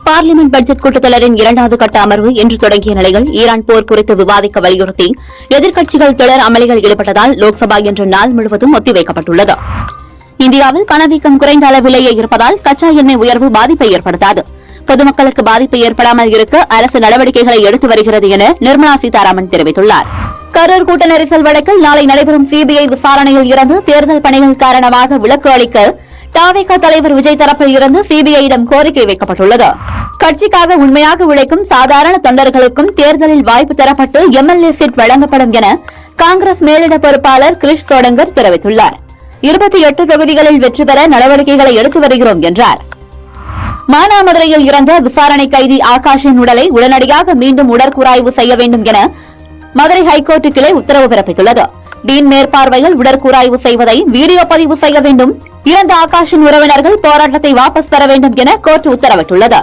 Parliament budget கூட்டத்தொடரின் இரண்டாவது கட்ட அமர்வு இன்று தொடங்கிய நிலையில் ஈரான் போர் குறித்து விவாதிக்க வலியுறுத்தி எதிர்க்கட்சிகள் தொடர் அமளிகளில் ஈடுபட்டதால் லோக்சபா இன்று நாள் முழுவதும் ஒத்திவைக்கப்பட்டுள்ளது. இந்தியாவில் பணவீக்கம் குறைந்த அளவிலேயே இருப்பதால் கச்சா எண்ணெய் உயர்வு பாதிப்பை ஏற்படுத்தாது. பொதுமக்களுக்கு பாதிப்பு ஏற்படாமல் இருக்க அரசு நடவடிக்கைகளை எடுத்து வருகிறது என நிர்மலா சீதாராமன் தெரிவித்துள்ளார். கரூர் கூட்ட நெரிசல் வழக்கில் நாளை நடைபெறும் சிபிஐ விசாரணையில் இருந்து தேர்தல் பணிகள் காரணமாக விலக்கு அளிக்க தவிக தலைவர் விஜய் தரப்பில் இருந்து சிபிஐயிடம் கோரிக்கை வைக்கப்பட்டுள்ளது. கட்சிக்காக உண்மையாக உழைக்கும் சாதாரண தொண்டர்களுக்கும் தேர்தலில் வாய்ப்பு தரப்பட்டு எம்எல்ஏ சீட் வழங்கப்படும் என காங்கிரஸ் மேலிட பொறுப்பாளர் கிரிஷ் சோடங்கர் தெரிவித்துள்ளார். 28 தொகுதிகளில் வெற்றி பெற நடவடிக்கைகளை எடுத்து வருகிறோம் என்றார். மானாமதுரையில் இறந்த விசாரணை கைதி ஆகாஷின் உடலை உடனடியாக மீண்டும் உடற்கூறாய்வு செய்ய வேண்டும் என மதுரை ஹைகோர்ட் கிளை உத்தரவு பிறப்பித்துள்ளது. டீன் மேற்பார்வையில் உடற்கூறாய்வு செய்வதை வீடியோ பதிவு செய்ய வேண்டும். இறந்த ஆகாஷின் உறவினர்கள் போராட்டத்தை வாபஸ் பெற வேண்டும் என கோர்ட் உத்தரவிட்டுள்ளது.